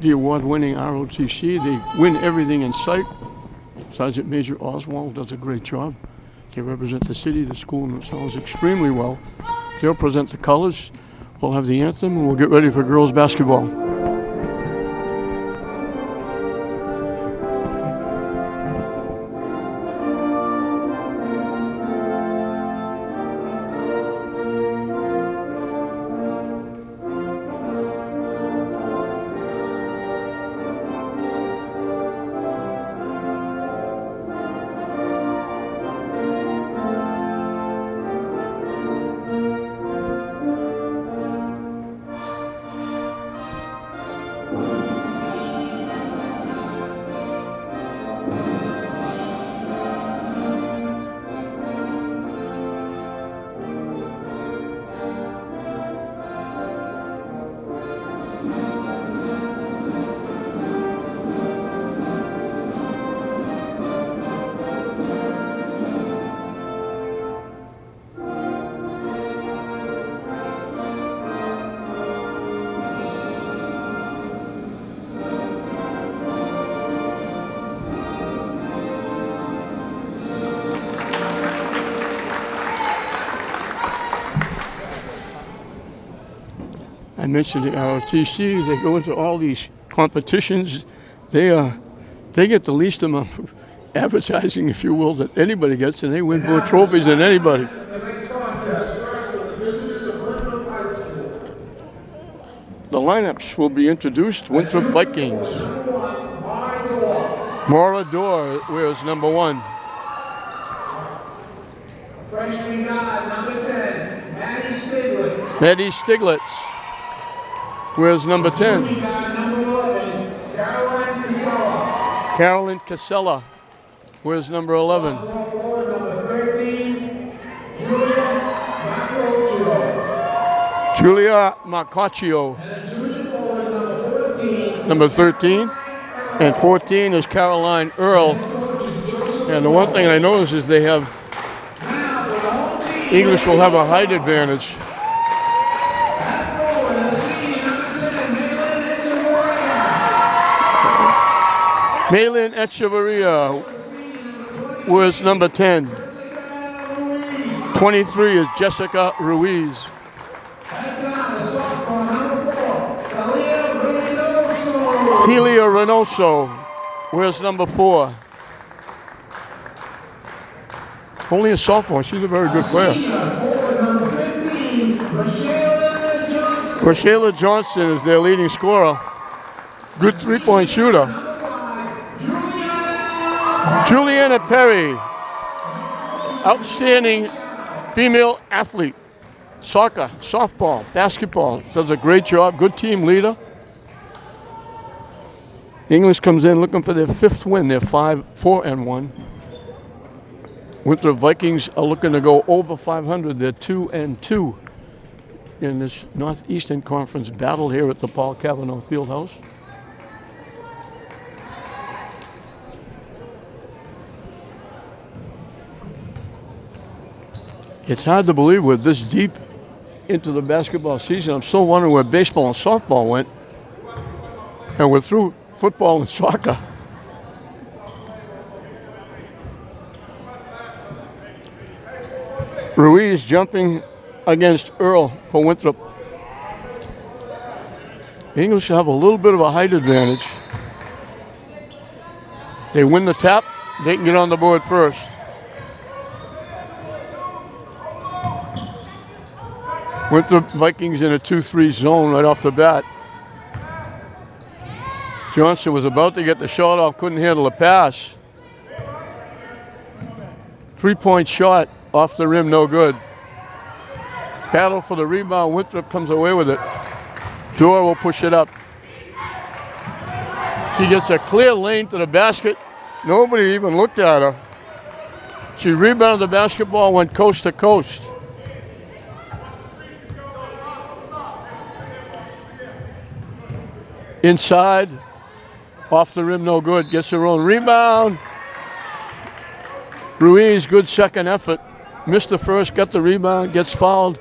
the award-winning ROTC. They win everything in sight. Sergeant Major Oswald does a great job. They represent the city, the school, and themselves extremely well. They'll present the colors. We'll have the anthem, and we'll get ready for girls basketball. I mentioned the ROTC. They go into all these competitions. They get the least amount of advertising, if you will, that anybody gets, and they win more trophies than anybody. The lineups will be introduced. Winthrop Vikings. Maura Dorr wears number 1. Freshman guard, number 10, Maddie Stiglitz. Maddie Stiglitz wears number 10. Number 11, Caroline Casella. Carolyn Casella wears number 11. Number 13, Julia Macoccio. Julia Macoccio. And a junior forward, number 14. Number 13. And 14 is Caroline Earl. And the one thing I noticed is they have English will have a height advantage. Malin Echeverria was number 10. 23 is Jessica Ruiz. Kelia Reynoso wears number 4. Only a sophomore. She's a very good player. Rashayla Johnson is their leading scorer. Good three-point shooter. Juliana Perry, outstanding female athlete. Soccer, softball, basketball. Does a great job. Good team leader. English comes in looking for their 5th win. They're 4-1. Winthrop Vikings are looking to go over 500. They're 2-2 in this Northeastern Conference battle here at the Paul Cavanaugh Fieldhouse. It's hard to believe we're this deep into the basketball season. I'm still wondering where baseball and softball went. And we're through football and soccer. Ruiz jumping against Earl for Winthrop. English have a little bit of a height advantage. They win the tap, they can get on the board first. Winthrop Vikings in a 2-3 zone right off the bat. Johnson was about to get the shot off, couldn't handle the pass. 3-point shot off the rim, no good. Battle for the rebound, Winthrop comes away with it. Dorr will push it up. She gets a clear lane to the basket. Nobody even looked at her. She rebounded the basketball, went coast to coast. Inside, off the rim, no good. Gets her own rebound. Ruiz, good second effort. Missed the first, got the rebound, gets fouled,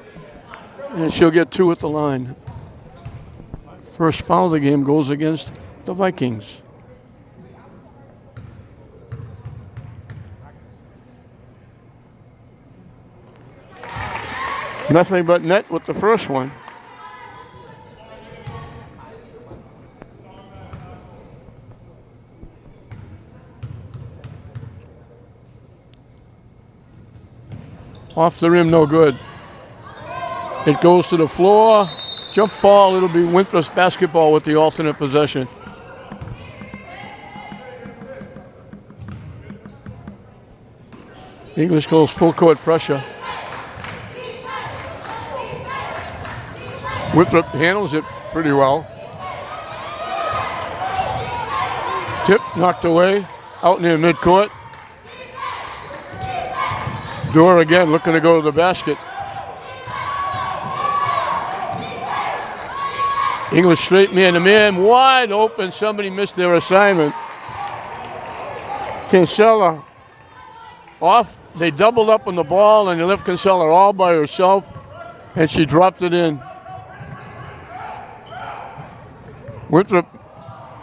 and she'll get 2 at the line. First foul of the game goes against the Vikings. Nothing but net with the first one. Off the rim, no good. It goes to the floor. Jump ball, it'll be Winthrop's basketball with the alternate possession. English goes full court pressure. Winthrop handles it pretty well. Tip knocked away, out near midcourt. Door again looking to go to the basket. English straight man to man, wide open. Somebody missed their assignment. Kinsella off. They doubled up on the ball and they left Kinsella all by herself, and she dropped it in. Winthrop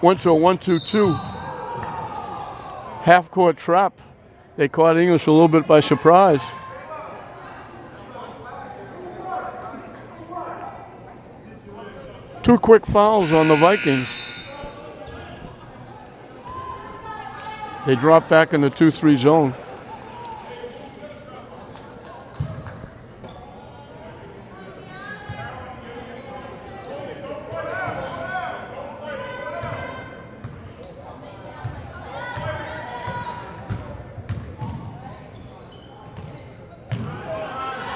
went to a 1-2-2. Half-court trap. They caught English a little bit by surprise. Two quick fouls on the Vikings. They drop back in the 2-3 zone.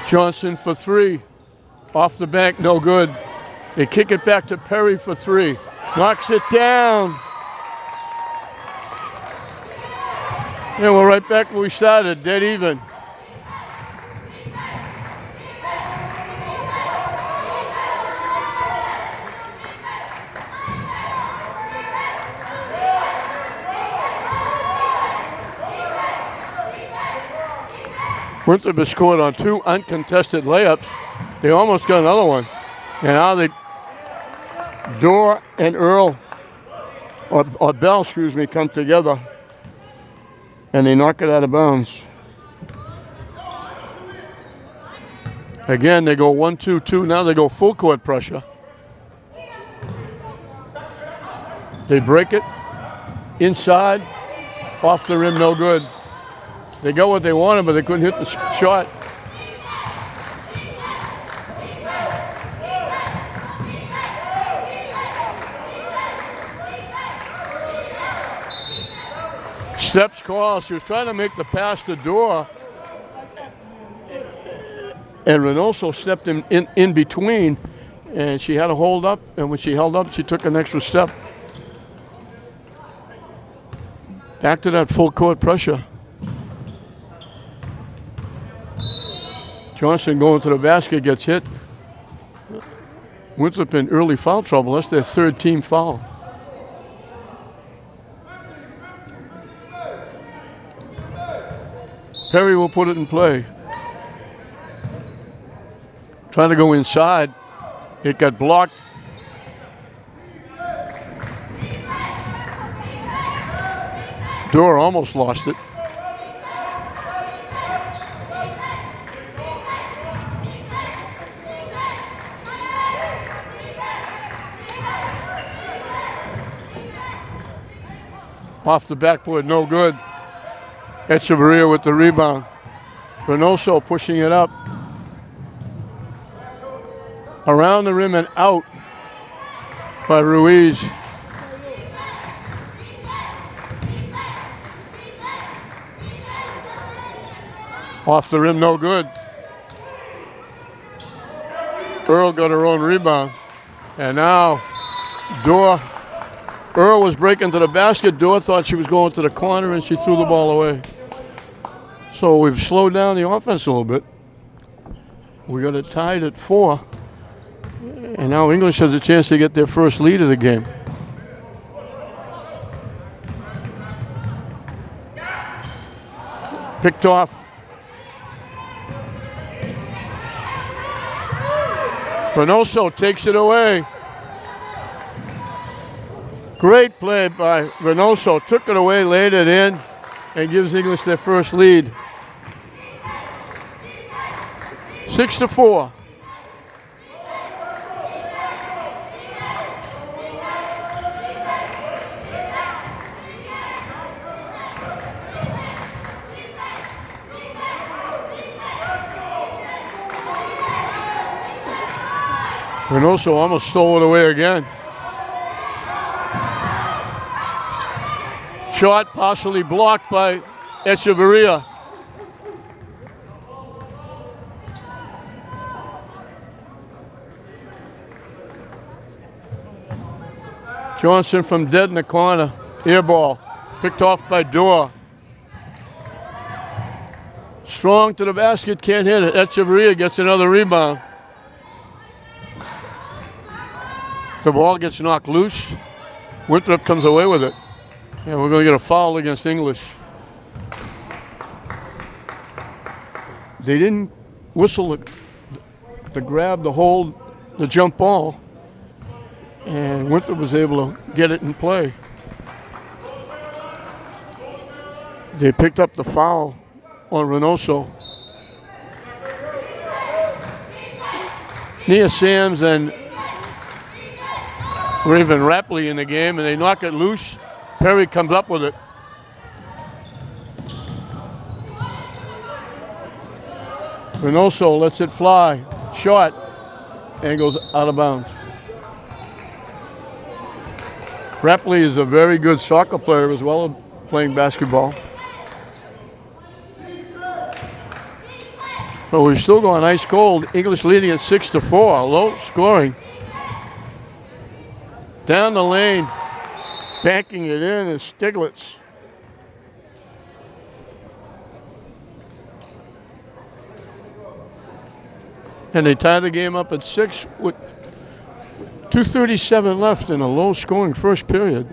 Johnson for three. Off the bank, no good. They kick it back to Perry for three. Knocks it down. And we're right back where we started, dead even. Winthrop has scored on two uncontested layups. They almost got another one. And now they, Dorr and Earl, or Bell, excuse me, come together. And they knock it out of bounds. Again, they go 1-2-2. Now they go full court pressure. They break it. Inside. Off the rim, no good. They got what they wanted, but they couldn't hit the shot. Steps call. She was trying to make the pass to Dorr. And Reynoso stepped in between, and she had to hold up. And when she held up, she took an extra step. Back to that full court pressure. Johnson going to the basket, gets hit. Winthrop in early foul trouble. That's their third team foul. Perry will put it in play. Trying to go inside. It got blocked. Dorr almost lost it. Off the backboard, no good. Echeverria with the rebound. Reynoso pushing it up. Around the rim and out by Ruiz. Off the rim, no good. Earl got her own rebound. And now Dorr. Earl was breaking to the basket. Dorr thought she was going to the corner and she threw the ball away. So we've slowed down the offense a little bit. We got it tied at 4. And now English has a chance to get their first lead of the game. Picked off. Reynoso takes it away. Great play by Reynoso. Took it away, laid it in, and gives English their first lead. 6-4. Reynoso almost stole it away again. Shot partially blocked by Echeverria. Johnson from dead in the corner. Air ball. Picked off by Dorr. Strong to the basket, can't hit it. Echeverria gets another rebound. The ball gets knocked loose. Winthrop comes away with it. And we're going to get a foul against English. They didn't whistle to grab the hold, the jump ball. And Winthrop was able to get it in play. They picked up the foul on Reynoso. Nia Sams and Raven Rapley in the game, and they knock it loose. Perry comes up with it. Reynoso lets it fly. Shot. And goes out of bounds. Rapley is a very good soccer player as well as playing basketball. But we're still going ice cold. English leading at 6-4. Low scoring. Down the lane. Banking it in is Stiglitz. And they tie the game up at 6 with 2:37 left in a low-scoring first period.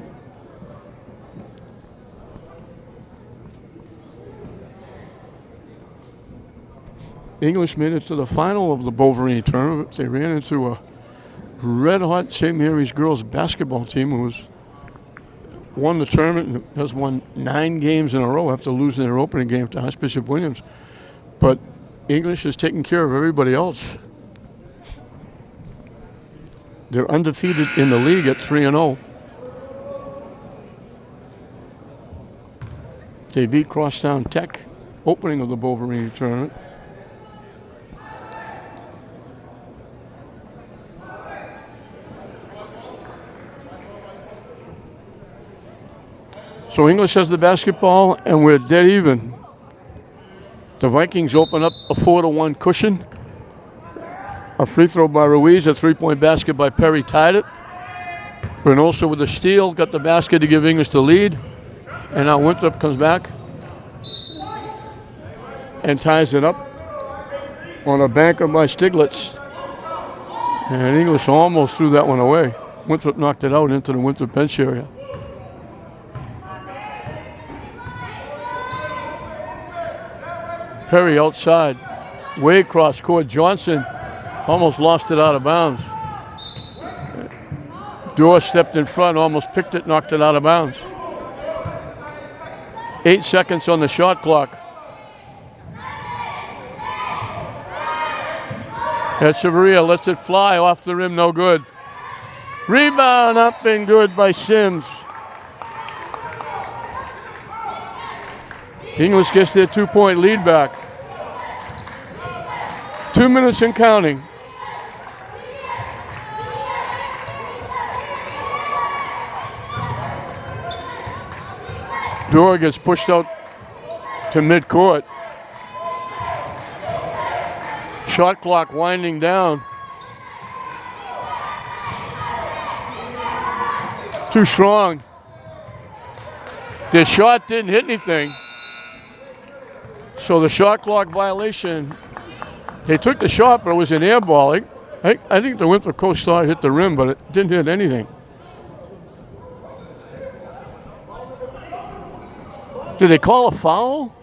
English made it to the final of the Bovary tournament. They ran into a red-hot St. Mary's girls basketball team who won the tournament and has won 9 games in a row after losing their opening game to Archbishop Williams. But English is taking care of everybody else. They're undefeated in the league at 3-0. They beat Crosstown Tech, opening of the Bovary tournament. So English has the basketball, and we're dead even. The Vikings open up a 4-1 cushion. A free throw by Ruiz, a three-point basket by Perry tied it. Reynoso with the steal, got the basket to give English the lead. And now Winthrop comes back and ties it up on a banker by Stiglitz. And English almost threw that one away. Winthrop knocked it out into the Winthrop bench area. Perry outside, way across court. Johnson almost lost it out of bounds. Dorr stepped in front, almost picked it, knocked it out of bounds. 8 seconds on the shot clock. Echeverria lets it fly off the rim, no good. Rebound up and good by Sims. English gets their 2-point lead back. 2 minutes and counting. Dorr gets pushed out to midcourt. Shot clock winding down. Too strong. The shot didn't hit anything. So the shot clock violation, they took the shot, but it was an air ball. I think the Winthrop coach thought it hit the rim, but it didn't hit anything. Did they call a foul?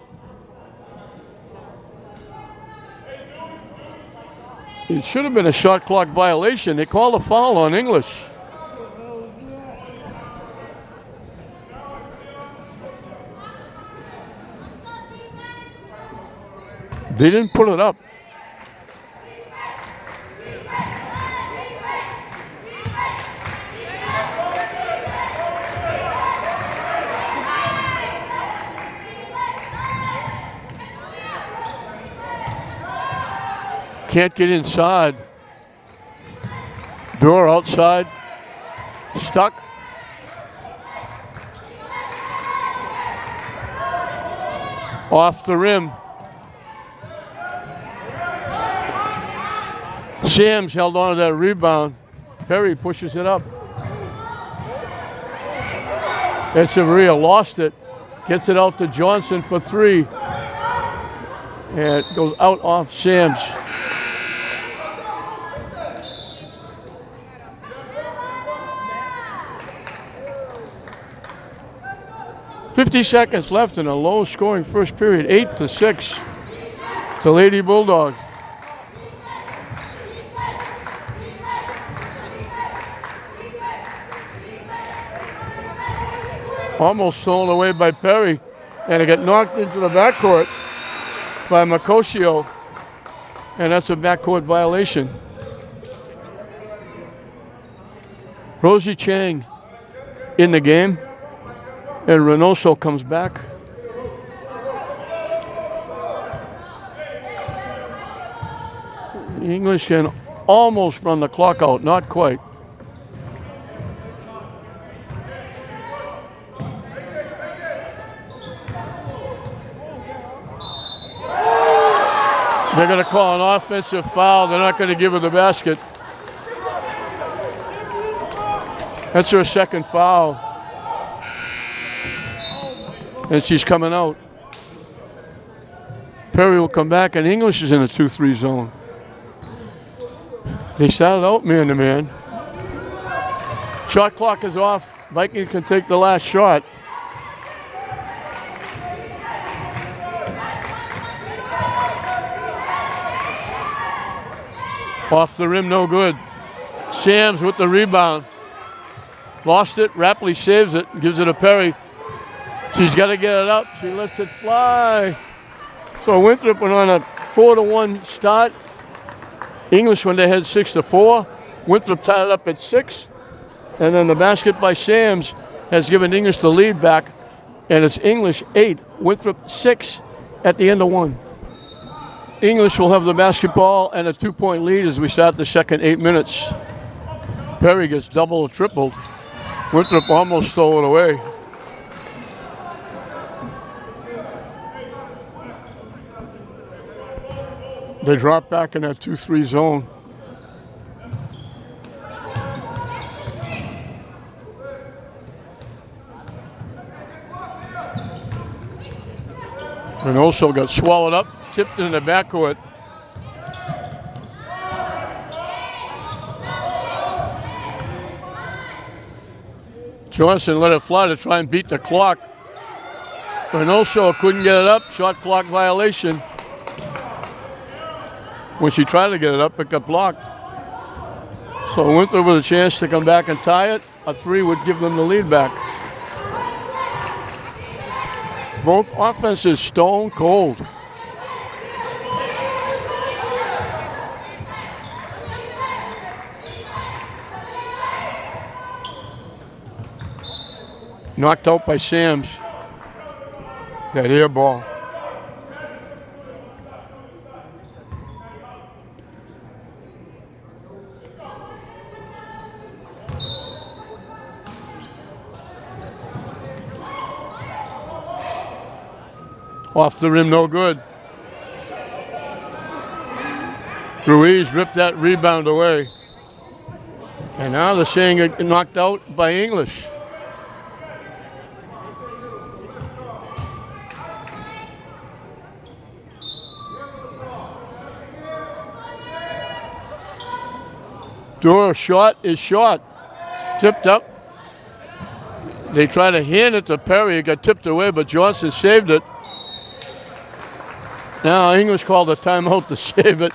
It should have been a shot clock violation. They called a foul on English. They didn't put it up. Can't get inside. Door outside. Stuck. Off the rim. Sams held on to that rebound. Perry pushes it up. Echeverria lost it. Gets it out to Johnson for three. And it goes out off Sams. .50 seconds left in a low-scoring first period, 8-6. The Lady Bulldogs. Almost stolen away by Perry, and it got knocked into the backcourt by Makosio, and that's a backcourt violation. Rosie Chang in the game. And Reynoso comes back. The English can almost run the clock out, not quite. They're going to call an offensive foul. They're not going to give her the basket. That's her second foul. And she's coming out. Perry will come back, and English is in a 2-3 zone. They started out man-to-man. Shot clock is off. Vikings can take the last shot. Off the rim, no good. Sams with the rebound. Lost it. Rapley saves it, gives it to Perry. She's got to get it up. She lets it fly. So Winthrop went on a 4-1 start. English went ahead 6-4. Winthrop tied it up at 6. And then the basket by Sams has given English the lead back. And it's English 8, Winthrop 6 at the end of 1. English will have the basketball and a 2-point lead as we start the second 8 minutes. Perry gets double or tripled. Winthrop almost stole it away. They drop back in that 2-3 zone. And also got swallowed up, tipped in the backcourt. Johnson let it fly to try and beat the clock. Reynoso couldn't get it up, shot clock violation. When she tried to get it up, it got blocked. So Winthrop with a chance to come back and tie it. A 3 would give them the lead back. Both offenses stone cold. Knocked out by Sams. That air ball. Off the rim, no good. Ruiz ripped that rebound away. And now they're saying it knocked out by English. Door shot is short. Tipped up. They try to hand it to Perry. It got tipped away, but Johnson saved it. Now English called a timeout to save it.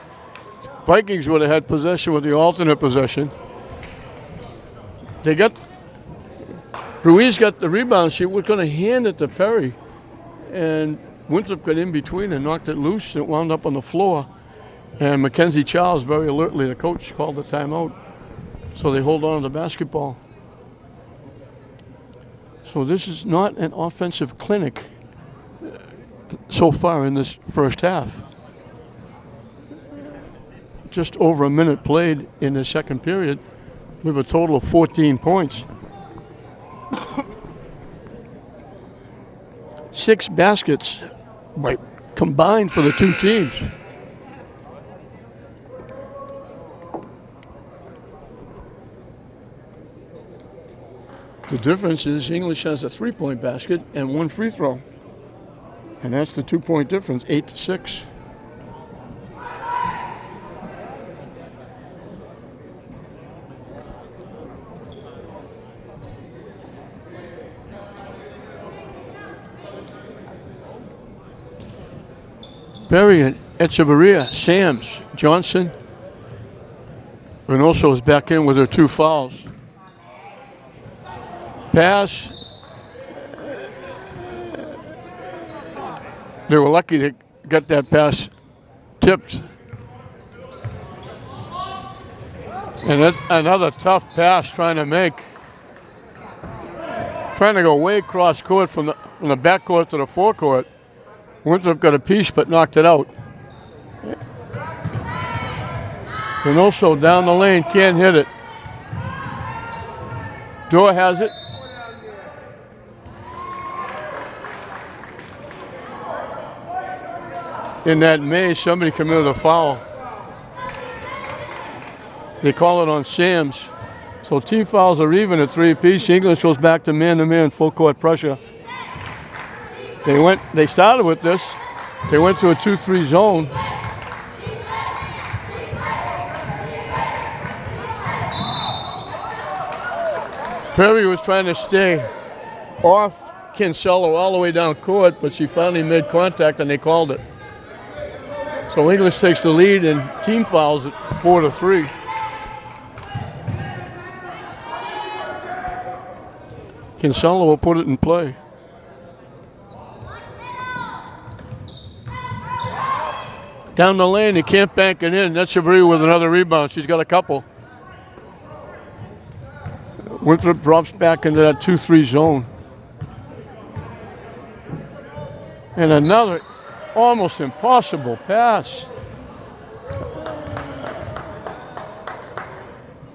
Vikings would have had possession with the alternate possession. Ruiz got the rebound. She was going to hand it to Perry. And Winthrop got in between and knocked it loose. It wound up on the floor. And Mackenzie Charles, very alertly, the coach, called the timeout. So they hold on to the basketball. So this is not an offensive clinic so far in this first half. Just over a minute played in the second period. We have a total of 14 points. 6 baskets combined for the two teams. The difference is English has a 3-point basket and 1 free throw. And that's the 2-point difference, 8-6. Berry and Echeverria, Sams, Johnson. Reynoso is back in with her 2 fouls. Pass. They were lucky to get that pass tipped. And that's another tough pass trying to make. Trying to go way cross court from the backcourt to the forecourt. Winthrop got a piece but knocked it out. Reynoso down the lane, can't hit it. Dorr has it. In that maze, somebody committed a foul. They call it on Sams. So team fouls are even at 3 apiece. English goes back to man-to-man, full court pressure. They started with this. They went to a 2-3 zone. Perry was trying to stay off Kinsella all the way down court, but she finally made contact and they called it. So English takes the lead and team fouls at 4-3. Kinsella will put it in play. Down the lane, he can't bank it in. That's Chavry with another rebound. She's got a couple. Winthrop drops back into that 2-3 zone. And another almost impossible pass.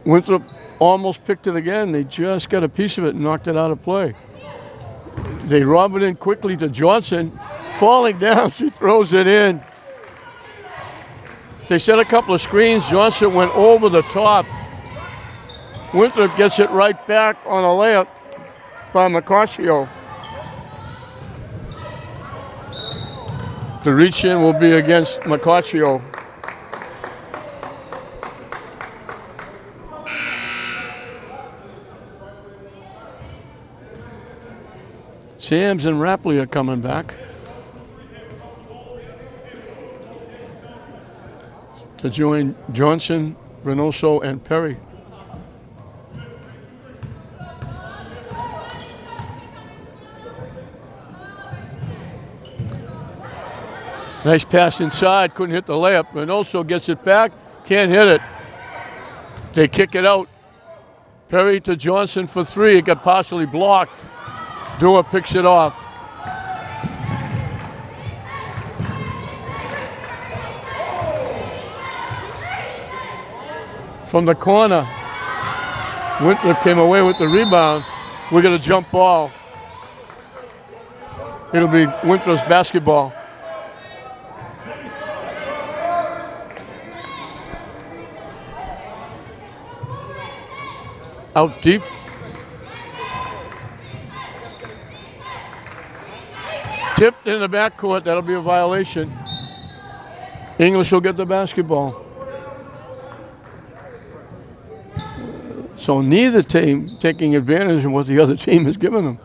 Winthrop almost picked it again. They just got a piece of it and knocked it out of play. They rob it in quickly to Johnson. Falling down, she throws it in. They set a couple of screens. Johnson went over the top. Winthrop gets it right back on a layup by Macaccio. The reach in will be against Macaccio. Sams and Rapley are coming back to join Johnson, Reynoso, and Perry. Nice pass inside, couldn't hit the layup. Reynoso gets it back, can't hit it. They kick it out. Perry to Johnson for 3, it got partially blocked. Dua picks it off. From the corner, Winthrop came away with the rebound. We're going to jump ball. It'll be Winthrop's basketball. Out deep. Tipped in the backcourt, that'll be a violation. English will get the basketball. So neither team taking advantage of what the other team has given them.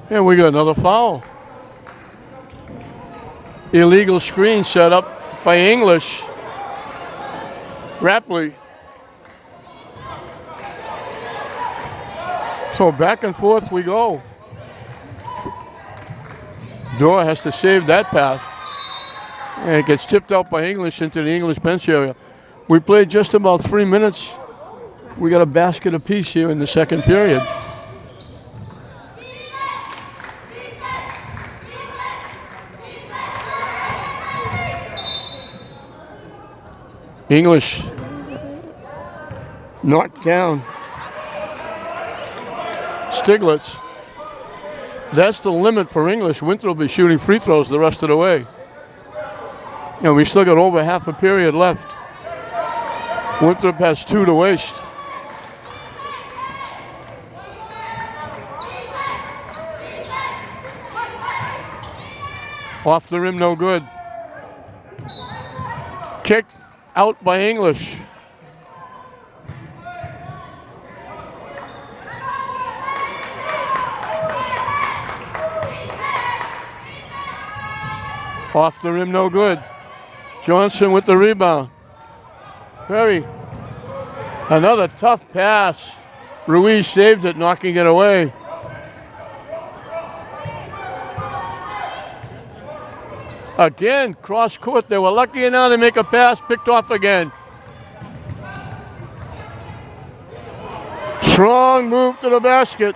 Here we got another foul. Illegal screen set up by English. Rapley. So back and forth we go. Dora has to save that pass. And it gets tipped out by English into the English bench area. We played just about 3 minutes. We got a basket apiece here in the second period. English knocked down. Stiglitz. That's the limit for English. Winthrop will be shooting free throws the rest of the way. And we still got over half a period left. Winthrop has 2 to waste. Off the rim, no good. Kick out by English. Off the rim, no good. Johnson with the rebound. Perry. Another tough pass. Ruiz saved it, knocking it away. Again, cross court. They were lucky enough to make a pass, picked off again. Strong move to the basket.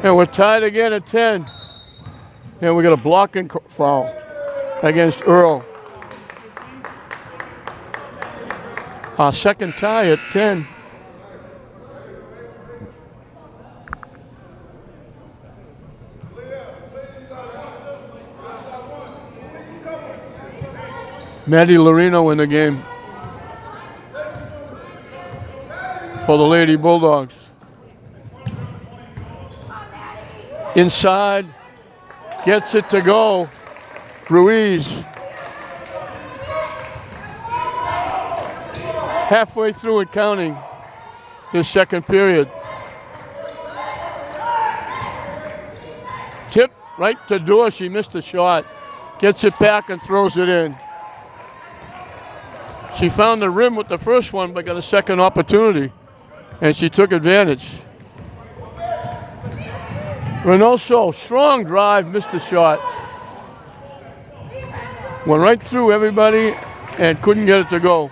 And we're tied again at 10. And we got a blocking foul against Earl. Our second tie at 10. Maddie Lorino in the game for the Lady Bulldogs. Inside, gets it to go. Ruiz. Halfway through it, counting this second period. Tip right to Dora. She missed a shot. Gets it back and throws it in. She found the rim with the first one, but got a second opportunity, and she took advantage. Reynoso, strong drive, missed the shot. Went right through everybody and couldn't get it to go.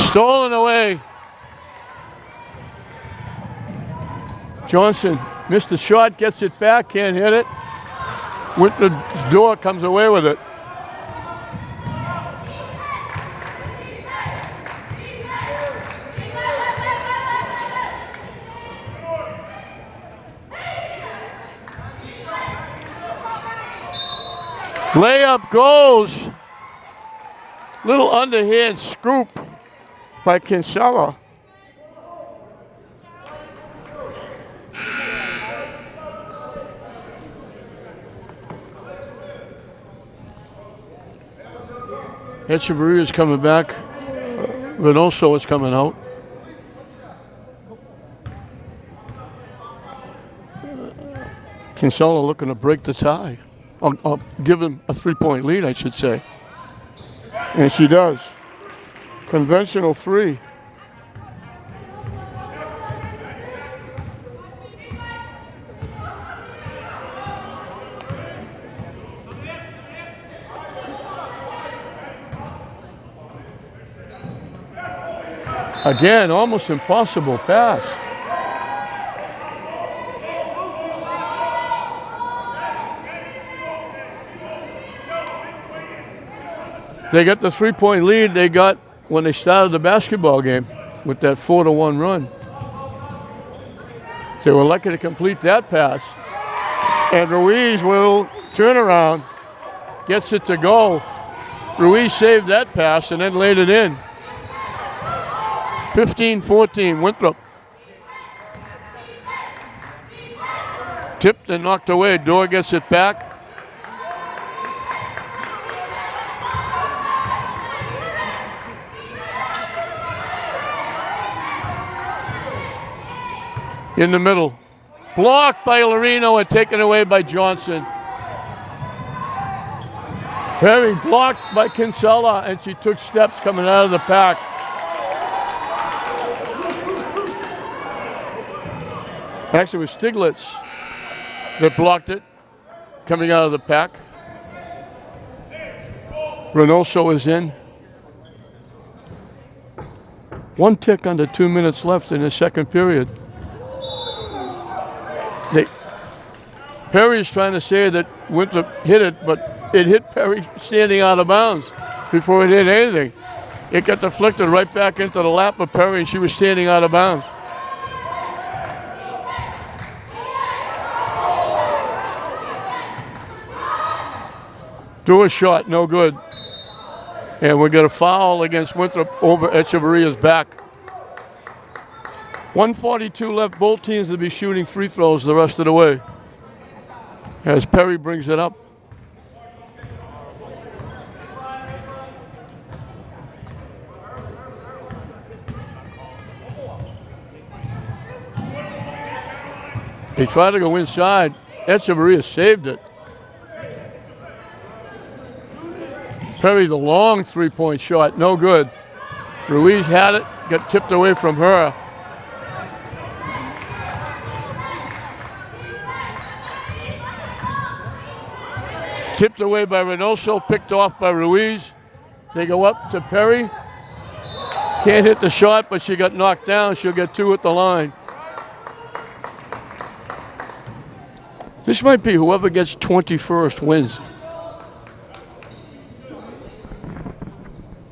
Stolen away. Johnson missed the shot, gets it back, can't hit it. Winthrop's door comes away with it. Layup goes. Little underhand scoop by Kinsella. Echeverria is coming back. Reynoso is coming out. Kinsella looking to break the tie. I'll give him a 3-point lead, I should say. And she does. Conventional 3. Again, almost impossible pass. They got the 3-point lead they got when they started the basketball game with that 4-1 run. They were lucky to complete that pass. And Ruiz will turn around, gets it to go. Ruiz saved that pass and then laid it in. 15-14, Winthrop. Tipped and knocked away. Dorr gets it back. In the middle. Blocked by Lorino and taken away by Johnson. Perry blocked by Kinsella, and she took steps coming out of the pack. Actually, it was Stiglitz that blocked it coming out of the pack. Reynoso is in. 1 tick under 2 minutes left in the second period. Perry's trying to say that Winthrop hit it, but it hit Perry standing out of bounds before it hit anything. It got deflected right back into the lap of Perry, and she was standing out of bounds. Do a shot, no good. And we got a foul against Winthrop over Echeveria's back. 1:42 left. Both teams will be shooting free throws the rest of the way. As Perry brings it up. They tried to go inside. Echeverria saved it. Perry, the long three-point shot, no good. Ruiz had it, got tipped away from her. Tipped away by Reynoso, picked off by Ruiz. They go up to Perry. Can't hit the shot, but she got knocked down. She'll get 2 at the line. This might be whoever gets 21st wins.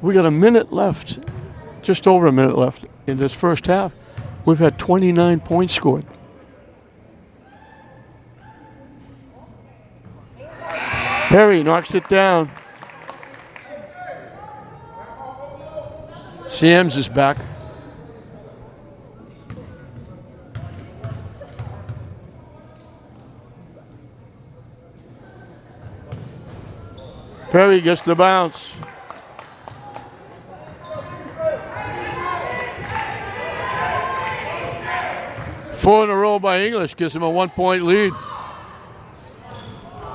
We got a minute left, just over a minute left in this first half. We've had 29 points scored. Perry knocks it down. Sams is back. Perry gets the bounce. Four in a row by English gives him a 1-point lead.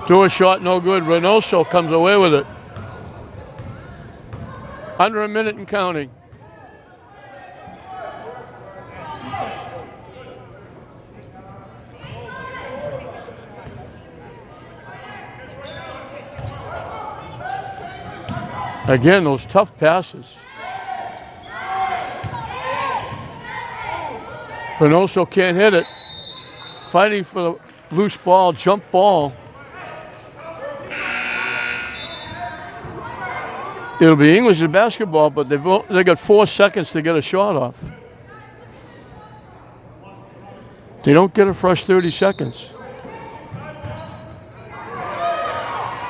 Do a shot, no good. Reynoso comes away with it. Under a minute and counting. Again, those tough passes. Reynoso can't hit it. Fighting for the loose ball, jump ball. It'll be English's basketball, but they got 4 seconds to get a shot off. They don't get a fresh 30 seconds.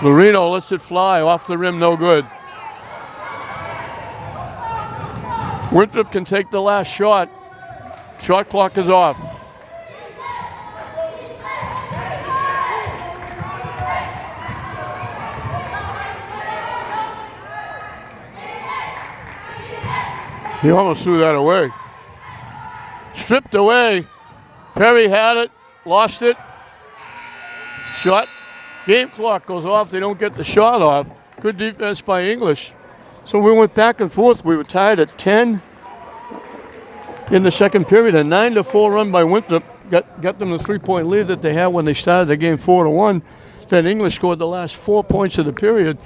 Lorino lets it fly off the rim, no good. Winthrop can take the last shot. Shot clock is off. He almost threw that away. Stripped away. Perry had it, lost it. Shot. Game clock goes off. They don't get the shot off. Good defense by English. So we went back and forth. We were tied at 10 in the second period. A 9-4 run by Winthrop got them the 3-point lead that they had when they started the game 4-1. Then English scored the last 4 points of the period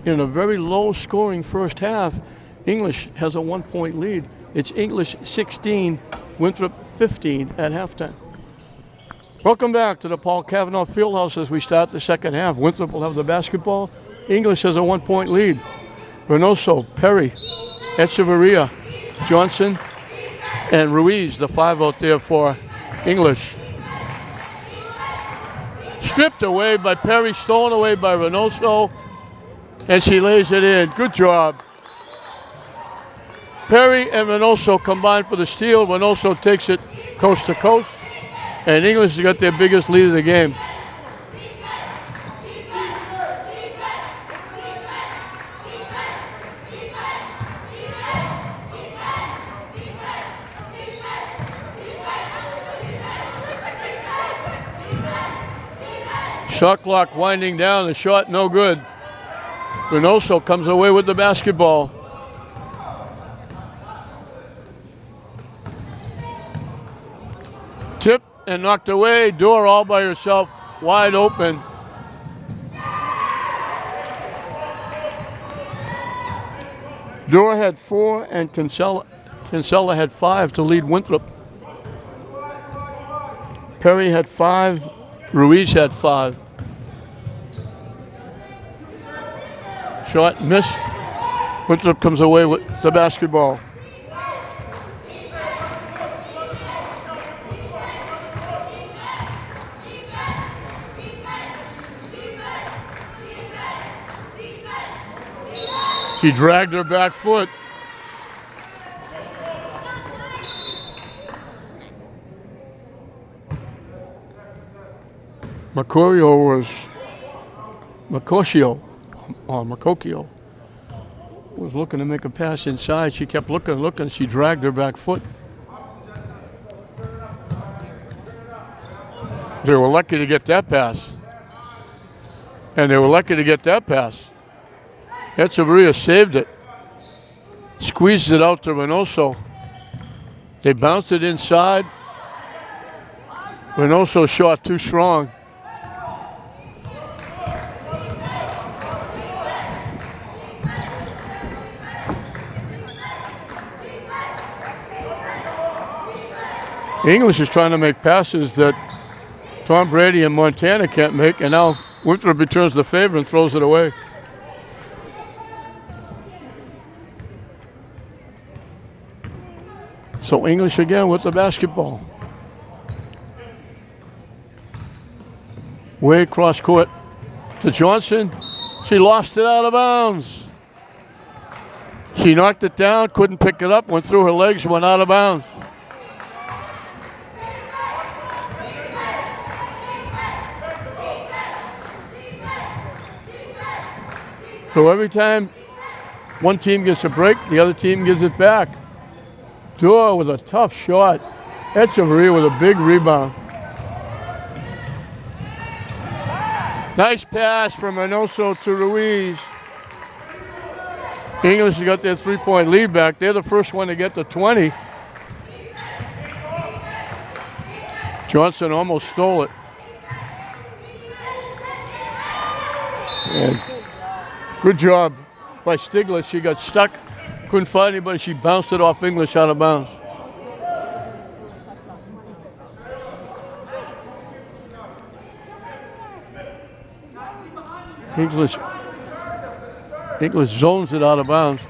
in a very low-scoring first half. English has a 1-point lead. It's English 16, Winthrop 15 at halftime. Welcome back to the Paul Cavanaugh Fieldhouse as we start the second half. Winthrop will have the basketball. English has a 1-point lead. Reynoso, Perry, Echeverria, Johnson, and Ruiz, the 5 out there for English. Stripped away by Perry, stolen away by Reynoso, and she lays it in. Good job. Perry and Reynoso combine for the steal. Reynoso takes it coast to coast, and English has got their biggest lead of the game. Shot clock winding down. The shot no good. Reynoso comes away with the basketball. Tip and knocked away. Dora all by herself, wide open. Dora had 4 and Kinsella had 5 to lead Winthrop. Perry had 5. Ruiz had 5. Shot missed. Winthrop comes away with the basketball. She dragged her back foot. Macocchio was looking to make a pass inside. She kept looking. She dragged her back foot. They were lucky to get that pass. Echeverria saved it. Squeezed it out to Reynoso. They bounced it inside. Reynoso shot too strong. English is trying to make passes that Tom Brady and Montana can't make, and now Winthrop returns the favor and throws it away. So English again with the basketball. Way cross court to Johnson. She lost it out of bounds. She knocked it down, couldn't pick it up, went through her legs, went out of bounds. So every time one team gets a break, the other team gives it back. Dora with a tough shot. Echeverria with a big rebound. Nice pass from Reynoso to Ruiz. English has got their 3-point lead back. They're the first one to get to 20. Johnson almost stole it. And good job by Stiglitz. She got stuck. Couldn't find anybody. She bounced it off English out of bounds. English zones it out of bounds.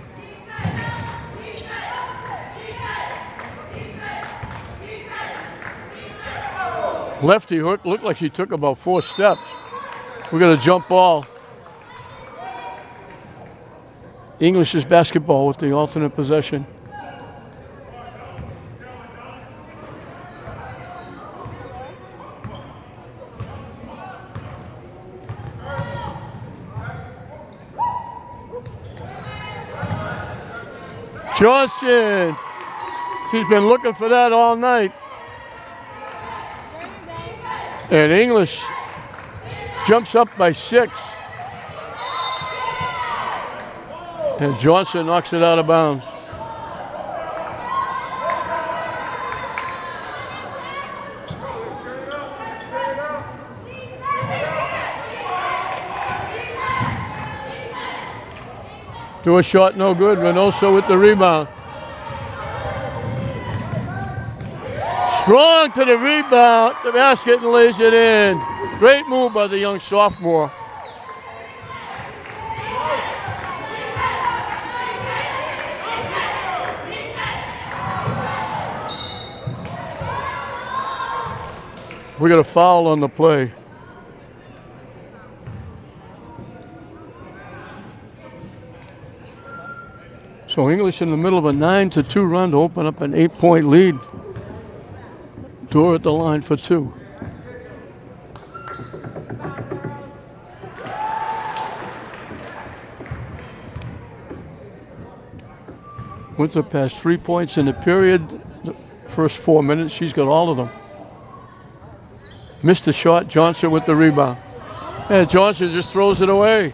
Lefty hook looked like she took about 4 steps. We got a jump ball. English's basketball with the alternate possession. Johnson. She's been looking for that all night. And English jumps up by 6. And Johnson knocks it out of bounds. To a shot, no good. Reynoso with the rebound. Strong to the rebound, the basket, and lays it in. Great move by the young sophomore. We got a foul on the play. So English in the middle of a 9-2 run to open up an 8-point lead. Dora at the line for 2. Winthrop has 3 points in the period. The first 4 minutes, she's got all of them. Missed the shot, Johnson with the rebound. And Johnson just throws it away.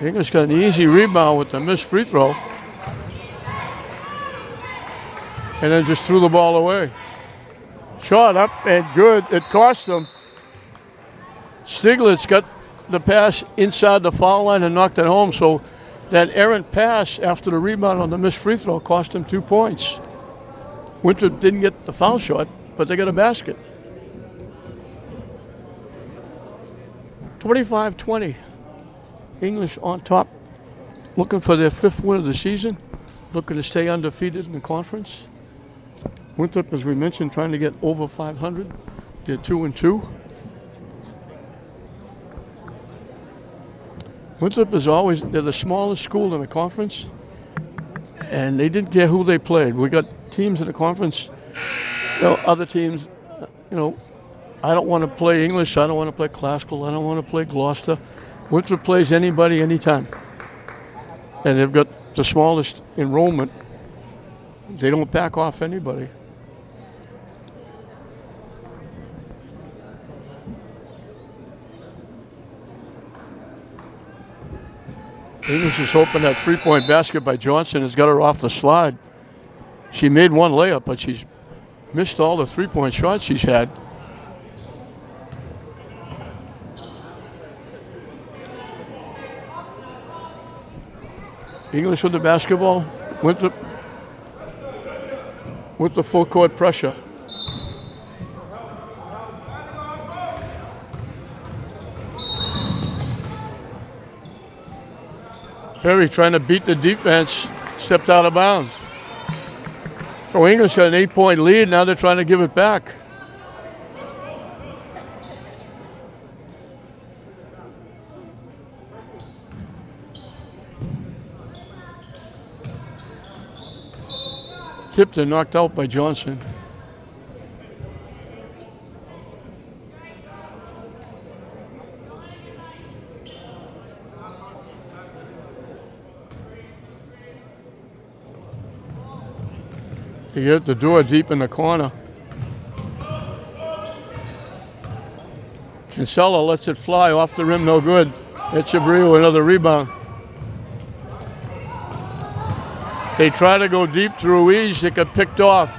English got an easy rebound with the missed free throw. And then just threw the ball away. Shot up and good. It cost them. Stiglitz got the pass inside the foul line and knocked it home. So that errant pass after the rebound on the missed free throw cost him 2 points. Winthrop didn't get the foul shot, but they got a basket. 25-20. English on top, looking for their 5th win of the season, looking to stay undefeated in the conference. Winthrop, as we mentioned, trying to get over 500. They're 2-2. Winthrop is always, they're the smallest school in the conference, and they didn't care who they played. We got teams in the conference, other teams, I don't want to play English, I don't want to play classical, I don't want to play Gloucester. Winthrop plays anybody, anytime. And they've got the smallest enrollment. They don't back off anybody. English is hoping that three-point basket by Johnson has got her off the slide. She made one layup, but she's missed all the three-point shots she's had. English with the basketball. Winthrop with the full court pressure. Perry trying to beat the defense, stepped out of bounds. So English got an 8-point lead, now they're trying to give it back. Tipped and knocked out by Johnson. They get the door deep in the corner. Kinsella lets it fly off the rim, no good. Echeverria with another rebound. They try to go deep to Ruiz, it got picked off.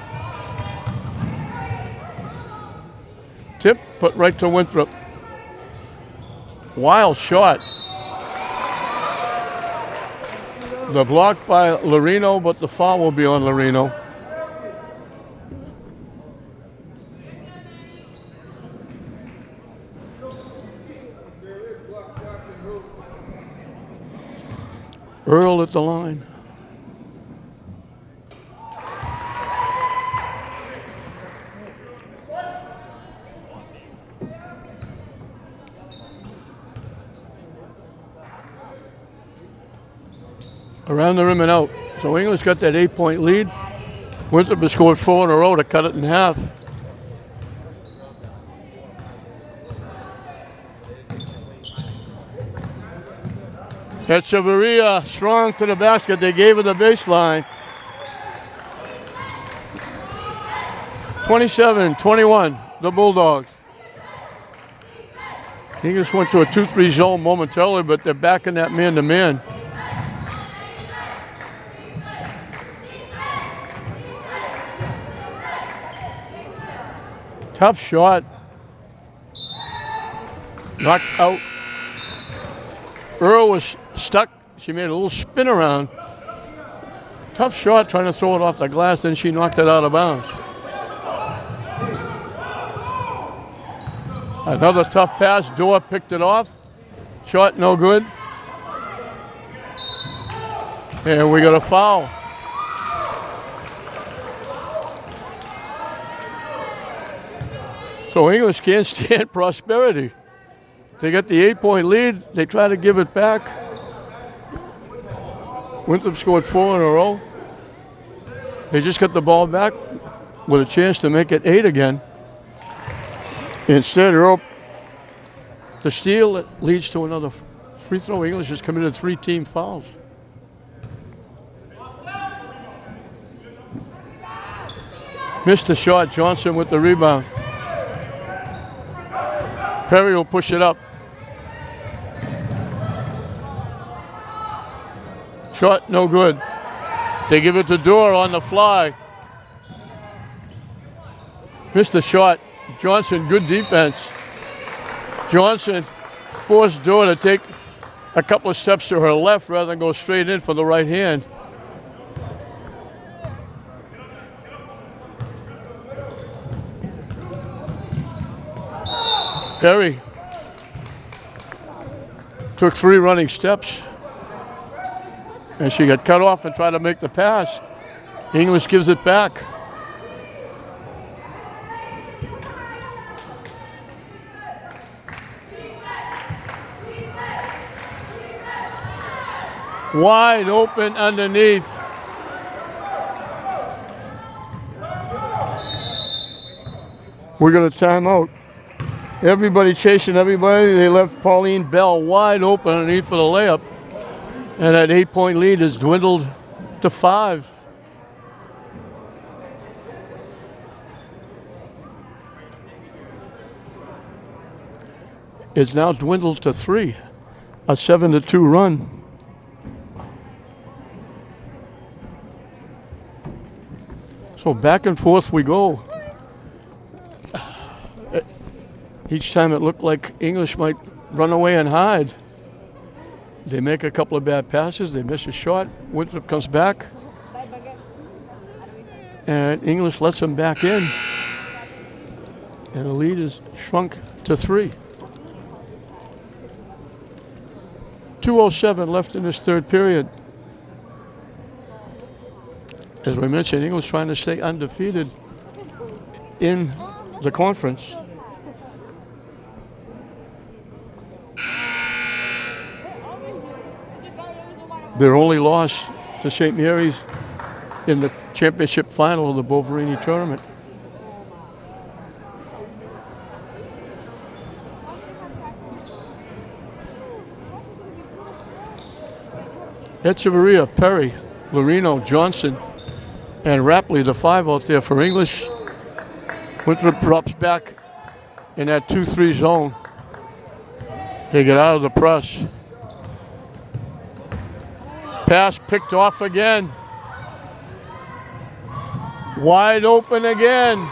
Tip, put right to Winthrop. Wild shot. The block by Larino, but the foul will be on Larino. Earl at the line. Around the rim and out. So English got that 8-point lead. Winthrop has scored 4 in a row to cut it in half. Echeverria strong to the basket. They gave her the baseline. 27-21, the Bulldogs. English went to a 2-3 zone momentarily, but they're back in that man-to-man. Tough shot. Knocked out. Earl was stuck. She made a little spin around. Tough shot trying to throw it off the glass, then she knocked it out of bounds. Another tough pass. Dua picked it off. Shot no good. And we got a foul. So English can't stand prosperity. They got the 8-point lead. They try to give it back. Winthrop scored 4 in a row. They just got the ball back with a chance to make it 8 again. Instead, Earl, the steal leads to another free throw. English has committed 3 team fouls. Missed the shot. Johnson with the rebound. Perry will push it up. Shot, no good. They give it to Dorr on the fly. Missed the shot. Johnson, good defense. Johnson forced Dorr to take a couple of steps to her left rather than go straight in for the right hand. Perry took 3 running steps, and she got cut off and tried to make the pass. English gives it back. Wide open underneath. We're going to time out. Everybody chasing everybody. They left Pauline Bell wide open underneath for the layup. And that 8-point lead has dwindled to 5. It's now dwindled to 3. A 7-2 run. So back and forth we go. Each time it looked like English might run away and hide. They make a couple of bad passes. They miss a shot. Winthrop comes back. And English lets them back in. And the lead is shrunk to 3. 2:07 left in this third period. As we mentioned, English trying to stay undefeated in the conference. Their only loss to St. Mary's in the championship final of the Boverini tournament. Echeverria, Perry, Lorino, Johnson, and Rapley, the 5 out there for English. Winthrop drops back in that 2-3 zone. They get out of the press. Pass picked off again. Wide open again.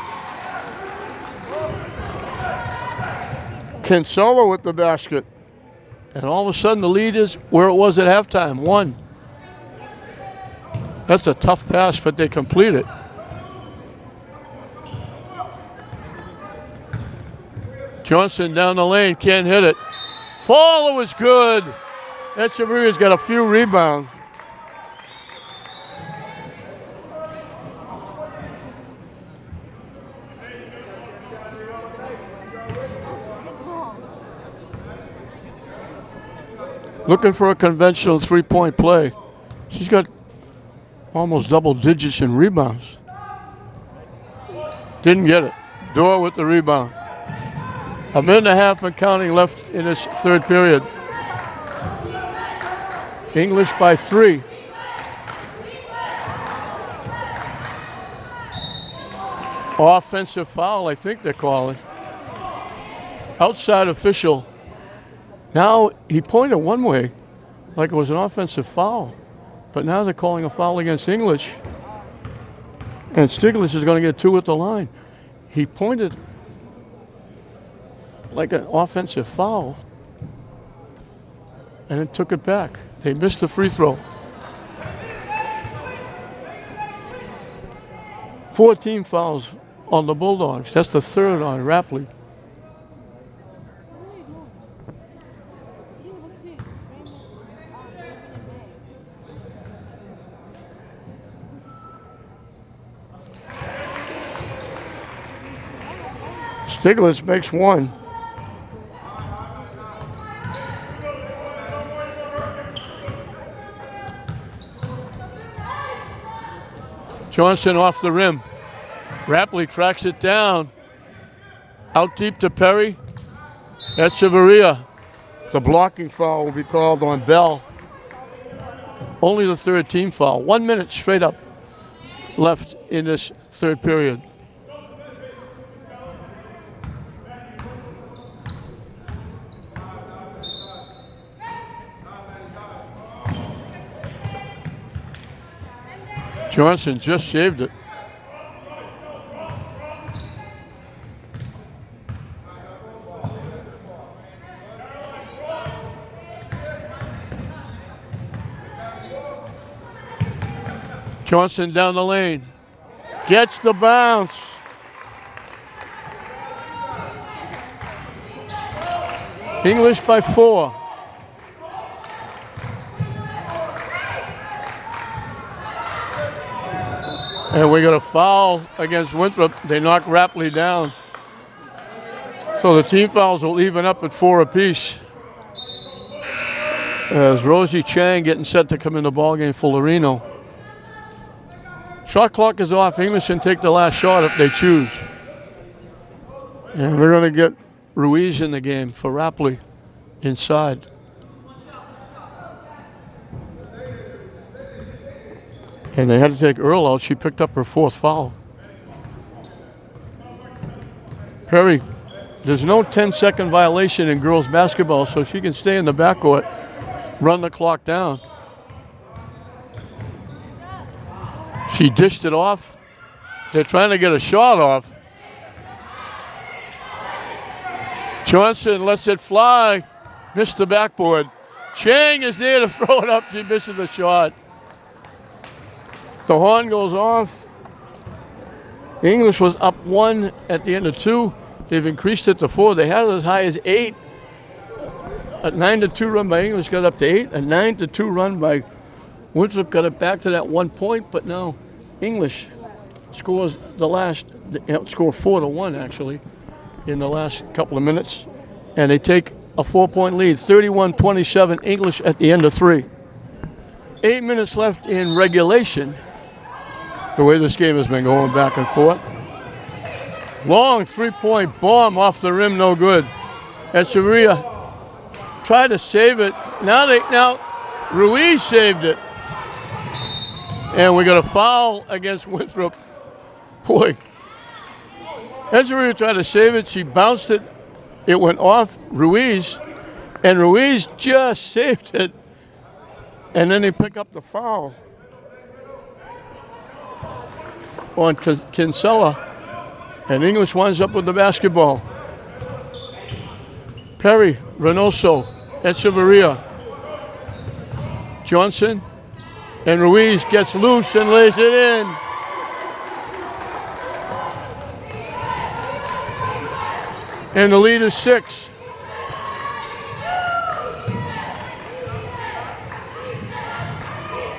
Kinsella with the basket. And all of a sudden the lead is where it was at halftime, 1. That's a tough pass, but they complete it. Johnson down the lane, can't hit it. Follow is good. Echeverria's got a few rebounds. Looking for a conventional 3-point play. She's got almost double digits in rebounds. Didn't get it. Dorr with the rebound. 1.5 minutes and counting left in this third period. English by 3. Offensive foul, I think they're calling. Outside official. Now he pointed one way like it was an offensive foul. But now they're calling a foul against English. And Stiglitz is going to get 2 at the line. He pointed like an offensive foul and then took it back. They missed the free throw. 14 fouls on the Bulldogs. That's the 3rd on Rapley. Stiglitz makes 1. Johnson off the rim. Rapley tracks it down. Out deep to Perry. Echeverria. The blocking foul will be called on Bell. Only the 3rd team foul. 1 minute straight up left in this third period. Johnson just saved it. Johnson down the lane. Gets the bounce. English by 4. And we got a foul against Winthrop. They knock Rapley down. So the team fouls will even up at 4 apiece. As Rosie Chang getting set to come in the ballgame for Loreno. Shot clock is off. English can take the last shot if they choose. And we're going to get Ruiz in the game for Rapley inside. And they had to take Earl out. She picked up her 4th foul. Perry, there's no 10-second violation in girls basketball, so she can stay in the backcourt, run the clock down. She dished it off. They're trying to get a shot off. Johnson lets it fly. Missed the backboard. Chang is there to throw it up. She misses the shot. The horn goes off. English was up 1 at the end of 2. They've increased it to 4. They had it as high as 8. A 9-2 run by English got up to 8. A 9-2 run by Winthrop got it back to that 1 point. But now English scores outscore 4-1 actually in the last couple of minutes. And they take a 4-point lead. 31-27 English at the end of 3. 8 minutes left in regulation. The way this game has been going back and forth. Long 3-point bomb off the rim, no good. Echeverria tried to save it. Now Ruiz saved it. And we got a foul against Winthrop. Boy, Echeverria tried to save it. She bounced it. It went off Ruiz. And Ruiz just saved it. And then they pick up the foul on Kinsella, and English winds up with the basketball. Perry, Reynoso, Echeverria, Johnson, and Ruiz gets loose and lays it in. And the lead is 6.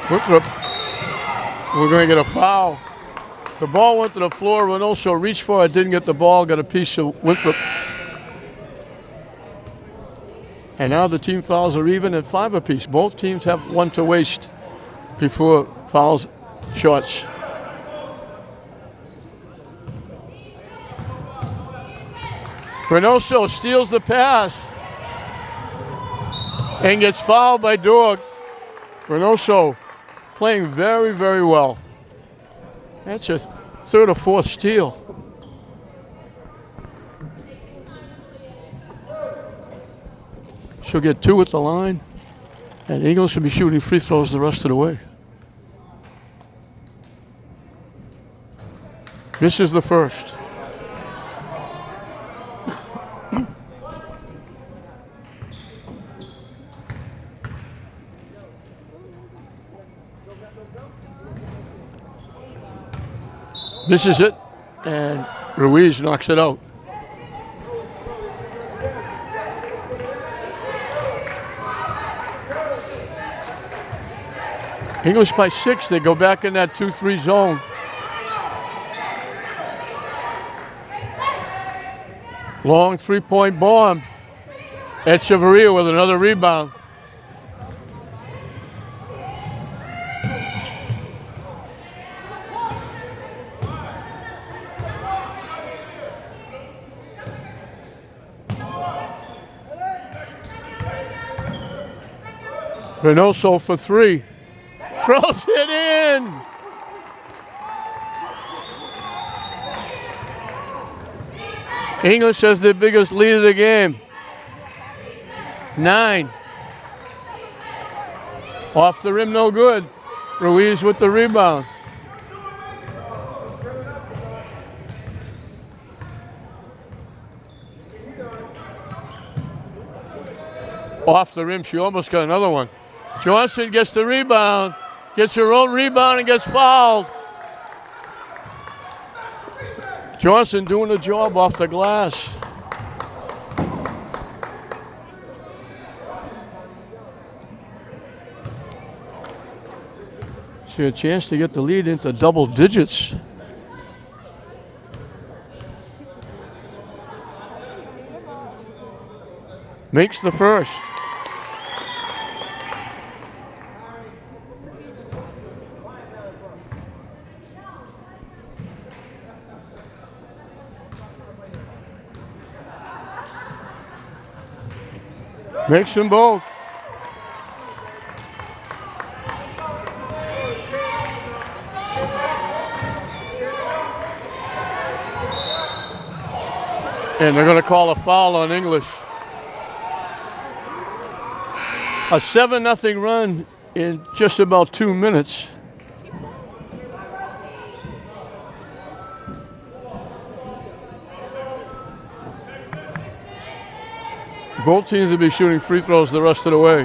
Winthrop, we're going to get a foul. The ball went to the floor. Reynoso reached for it, didn't get the ball, got a piece of Winthrop. And now the team fouls are even at 5 apiece. Both teams have 1 to waste before fouls shots. Reynoso steals the pass and gets fouled by Dorg. Reynoso playing very, very well. That's a 3rd or 4th steal. She'll get 2 at the line, and English will be shooting free throws the rest of the way. This is the first. This is it, and Ruiz knocks it out. English by 6, they go back in that 2-3 zone. Long 3-point bomb. Echeverria with another rebound. Reynoso for 3. Throws it in. English has the biggest lead of the game. 9. Off the rim, no good. Ruiz with the rebound. Off the rim, she almost got another one. Johnson gets the rebound, gets her own rebound and gets fouled. Johnson doing the job off the glass. She had a chance to get the lead into double digits. Makes the first. Makes them both. And they're going to call a foul on English. A 7-0 run in just about 2 minutes. Both teams will be shooting free throws the rest of the way.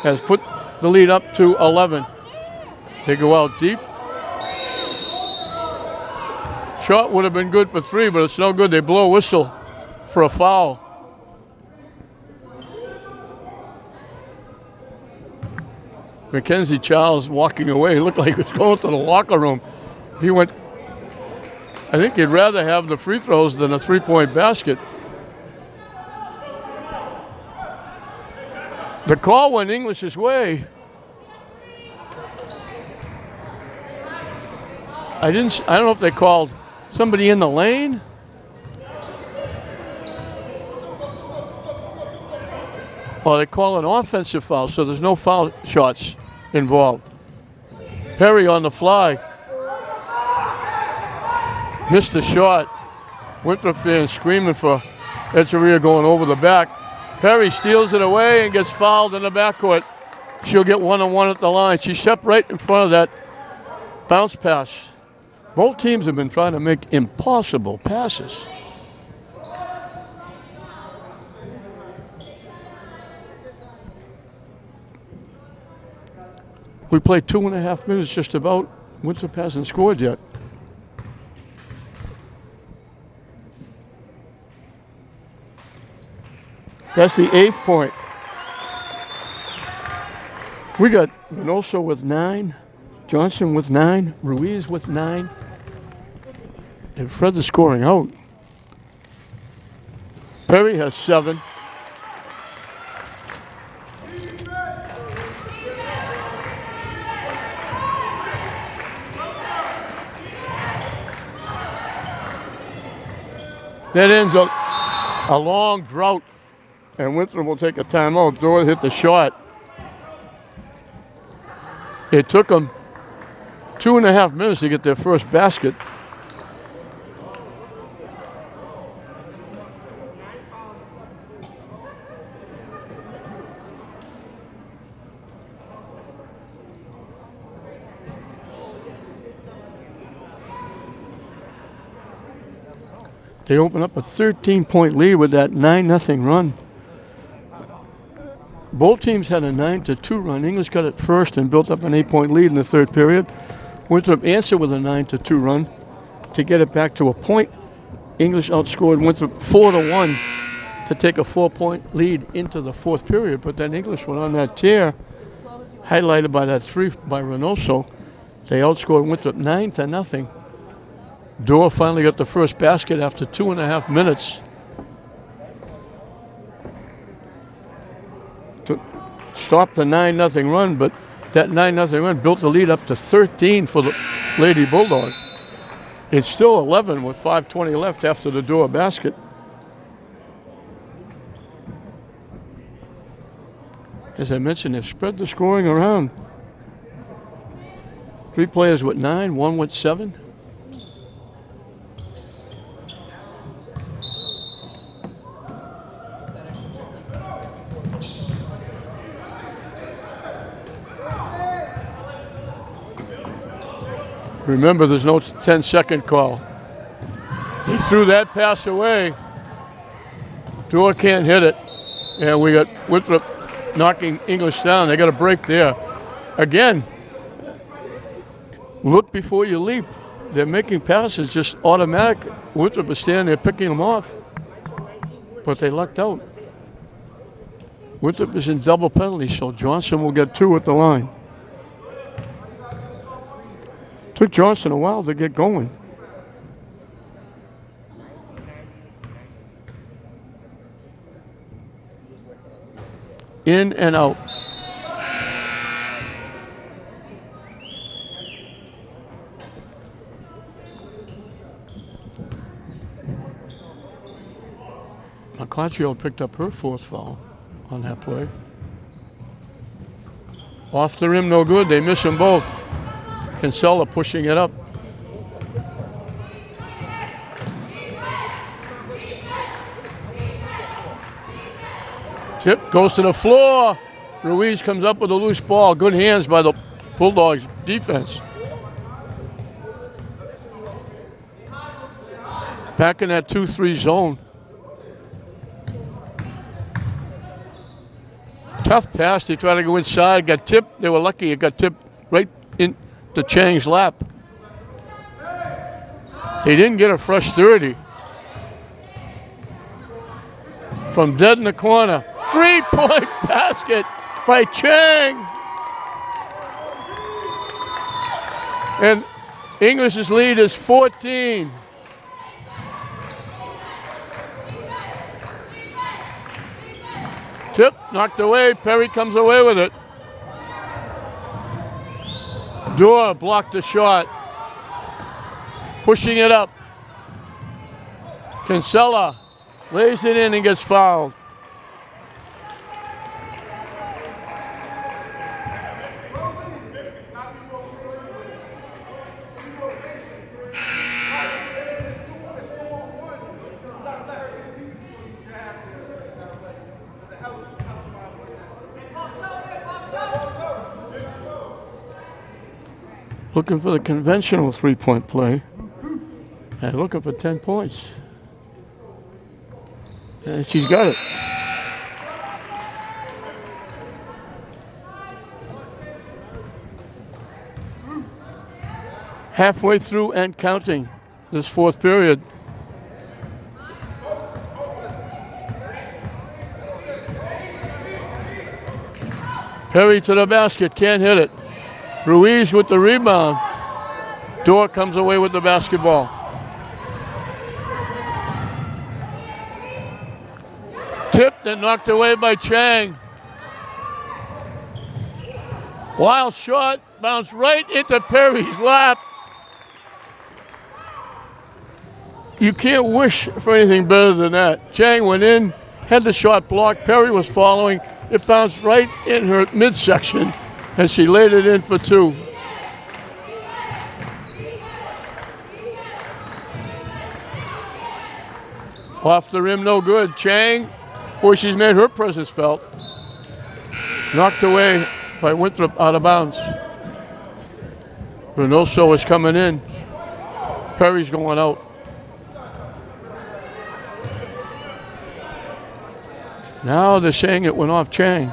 Has put the lead up to 11. They go out deep. Shot would have been good for 3, but it's no good. They blow a whistle for a foul. Mackenzie Charles walking away. He looked like he was going to the locker room. He went, I think he'd rather have the free throws than a three-point basket. The call went English's way. I don't know if they called somebody in the lane. Well, they call an offensive foul, so there's no foul shots involved. Perry on the fly. Missed the shot. Winthrop fans screaming for Echeverria going over the back. Perry steals it away and gets fouled in the backcourt. She'll get one-on-one at the line. She stepped right in front of that bounce pass. Both teams have been trying to make impossible passes. We played 2.5 minutes just about. Winthrop hasn't scored yet. That's the 8th point. We got Reynoso with 9, Johnson with 9, Ruiz with 9, and Fred is scoring out. Perry has 7. That ends up a long drought, and Winthrop will take a timeout. Dora hit the shot. It took them 2.5 minutes to get their first basket. They open up a 13-point lead with that 9-0 run. Both teams had a 9-2 run. English got it first and built up an 8-point lead in the third period. Winthrop answered with a 9-2 run to get it back to a point. English outscored Winthrop 4-1 to take a 4-point lead into the fourth period. But then English went on that tear, highlighted by that 3 by Reynoso. They outscored Winthrop 9-0. Dora finally got the first basket after 2.5 minutes to stop the 9-0 run, but that 9-0 run built the lead up to 13 for the Lady Bulldogs. It's still 11 with 5:20 left after the Dora basket. As I mentioned, they've spread the scoring around. 3 players with 9, 1 with 7. Remember, there's no 10-second call. He threw that pass away. Dora can't hit it. And we got Winthrop knocking English down. They got a break there. Again, look before you leap. They're making passes just automatic. Winthrop is standing there picking them off. But they lucked out. Winthrop is in double penalty, so Johnson will get 2 at the line. Took Johnson a while to get going. In and out. Macaccio picked up her 4th foul on that play. Off the rim, no good. They miss them both. Kinsella pushing it up. Tip goes to the floor. Ruiz comes up with a loose ball. Good hands by the Bulldogs defense. Back in that 2-3 zone. Tough pass. They tried to go inside. Got tipped. They were lucky. It got tipped right into Chang's lap. They didn't get a fresh 30. From dead in the corner. 3-point basket by Chang. And English's lead is 14. Tip knocked away. Perry comes away with it. Dorr blocked the shot. Pushing it up. Kinsella lays it in and gets fouled. Looking for the conventional 3-point play and looking for 10 points. And she's got it. Halfway through and counting this 4th period. Perry to the basket, can't hit it. Ruiz with the rebound. Dorr comes away with the basketball. Tipped and knocked away by Chang. Wild shot, bounced right into Perry's lap. You can't wish for anything better than that. Chang went in, had the shot blocked. Perry was following. It bounced right in her midsection, and she laid it in for 2. Off the rim, no good. Chang, boy, she's made her presence felt. Knocked away by Winthrop out of bounds. Reynoso is coming in. Perry's going out. Now they're saying it went off Chang.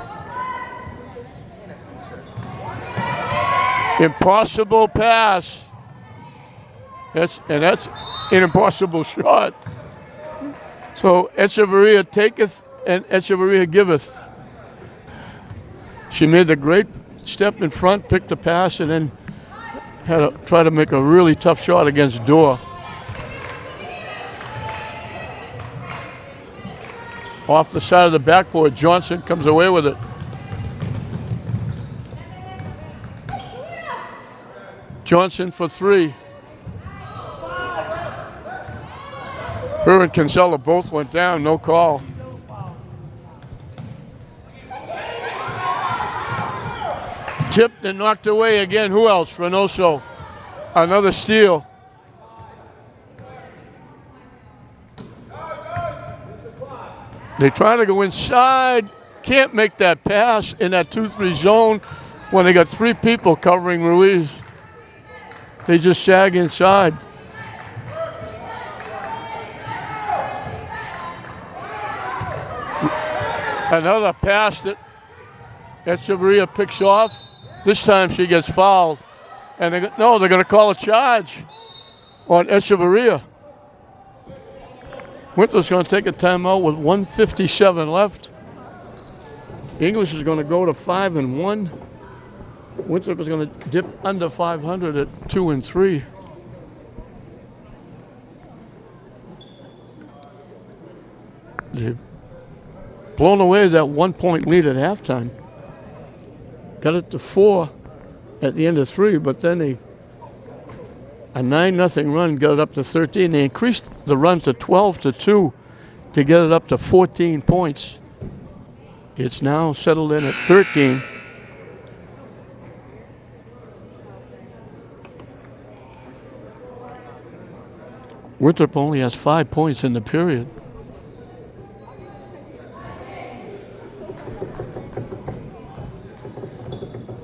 Impossible pass. That's an impossible shot. So Echeverria taketh and Echeverria giveth. She made the great step in front, picked the pass, and then had to try to make a really tough shot against Dorr. Off the side of the backboard, Johnson comes away with it. Johnson for 3. Her and Kinsella both went down, no call. Tipped and knocked away again. Who else? Reynoso. Another steal. They try to go inside. Can't make that pass in that 2-3 zone when they got 3 people covering Ruiz. They just sag inside. Another pass that Echeverria picks off. This time she gets fouled. And they're going to call a charge on Echeverria. Winthrop's going to take a timeout with 1:57 left. English is going to go to 5-1. Winthrop is going to dip under 500 at 2-3. They've blown away that 1-point lead at halftime. Got it to 4 at the end of 3, but then a 9-0 run got it up to 13. They increased the run to 12-2 to get it up to 14 points. It's now settled in at 13. Winthrop only has 5 points in the period.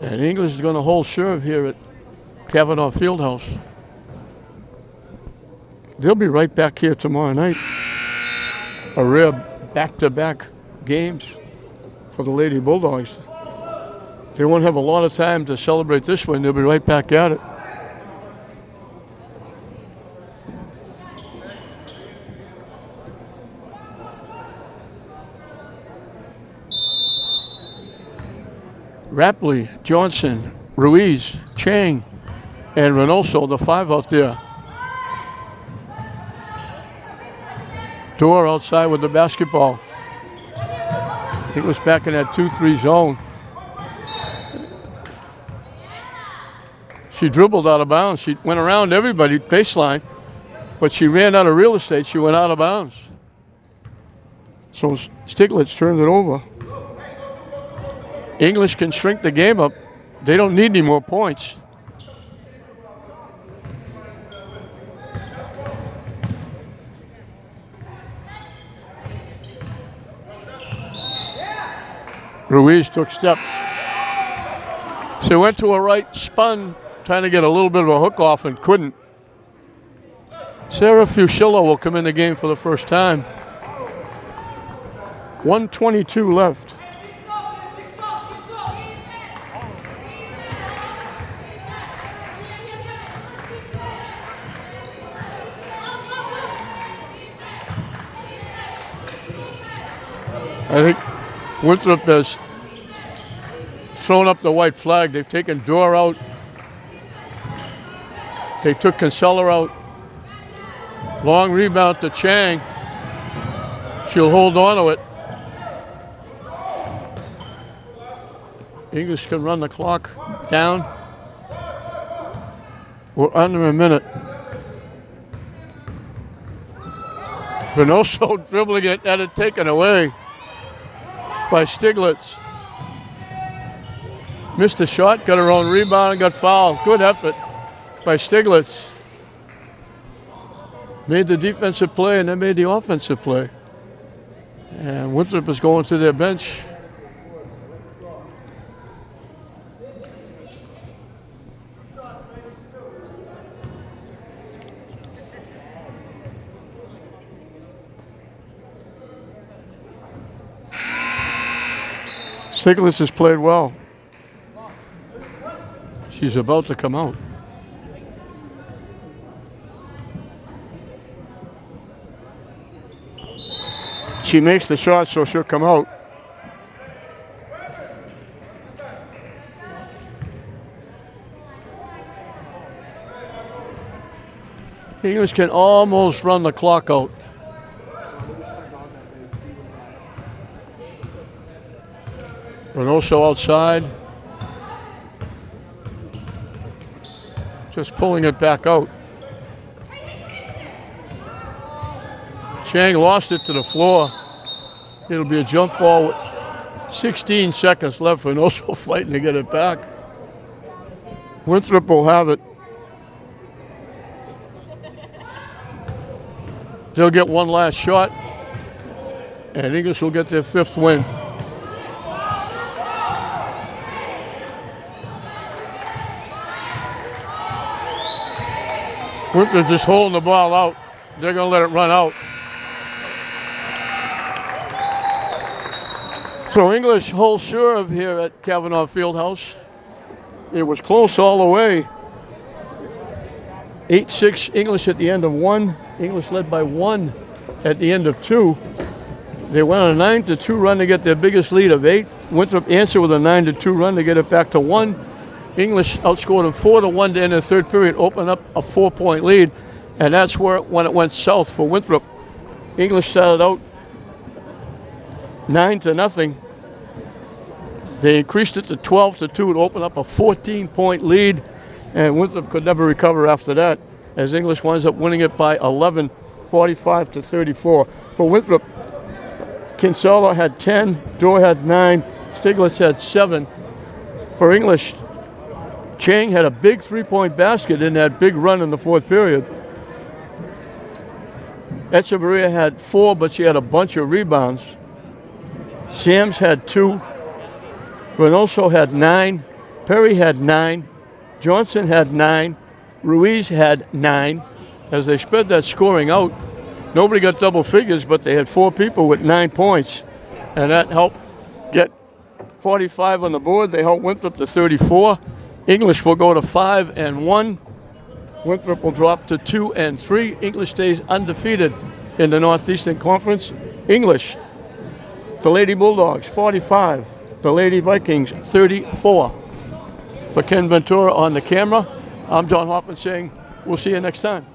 And English is going to hold serve here at Kavanaugh Fieldhouse. They'll be right back here tomorrow night. A rare back-to-back games for the Lady Bulldogs. They won't have a lot of time to celebrate this one. They'll be right back at it. Rapley, Johnson, Ruiz, Chang, and Reynoso, the 5 out there. Dorr outside with the basketball. He was back in that 2-3 zone. She dribbled out of bounds. She went around everybody, baseline, but she ran out of real estate. She went out of bounds. So Stiglitz turns it over. English can shrink the game up. They don't need any more points. Ruiz took steps. So went to a right, spun, trying to get a little bit of a hook off and couldn't. Sarah Fusillo will come in the game for the first time. 1:22 left. I think Winthrop has thrown up the white flag. They've taken Dorr out. They took Kinsella out. Long rebound to Chang. She'll hold on to it. English can run the clock down. We're under a minute. Reynoso dribbling it, had it taken away by Stiglitz. Missed the shot, got her own rebound, and got fouled. Good effort by Stiglitz. Made the defensive play and then made the offensive play. And Winthrop is going to their bench. Stiglitz has played well. She's about to come out. She makes the shot, so she'll come out. English can almost run the clock out. Reynoso outside. Just pulling it back out. Chang lost it to the floor. It'll be a jump ball with 16 seconds left. Reynoso fighting to get it back. Winthrop will have it. They'll get one last shot, and English will get their 5th win. Winthrop just holding the ball out. They're going to let it run out. So English hold serve here at Kavanaugh Fieldhouse. It was close all the way. 8-6 English at the end of one. English led by one at the end of two. They went on a 9-2 run to get their biggest lead of 8. Winthrop answered with a 9-2 run to get it back to 1. English outscored them 4-1 to end the third period, open up a 4-point lead, and that's when it went south for Winthrop. English started out 9-0. They increased it to 12-2 to open up a 14-point lead, and Winthrop could never recover after that, as English winds up winning it by 11, 45-34. For Winthrop, Kinsella had 10, Dorr had 9, Stiglitz had 7. For English, Chang had a big three-point basket in that big run in the fourth period. Echeverria had 4, but she had a bunch of rebounds. Sams had 2. Reynoso had 9. Perry had 9. Johnson had 9. Ruiz had 9. As they spread that scoring out, nobody got double figures, but they had 4 people with 9 points. And that helped get 45 on the board. They helped Winthrop to 34. English will go to 5-1. Winthrop will drop to 2-3. English stays undefeated in the Northeastern Conference. English, the Lady Bulldogs, 45. The Lady Vikings, 34. For Ken Ventura on the camera, I'm John Hoffman saying we'll see you next time.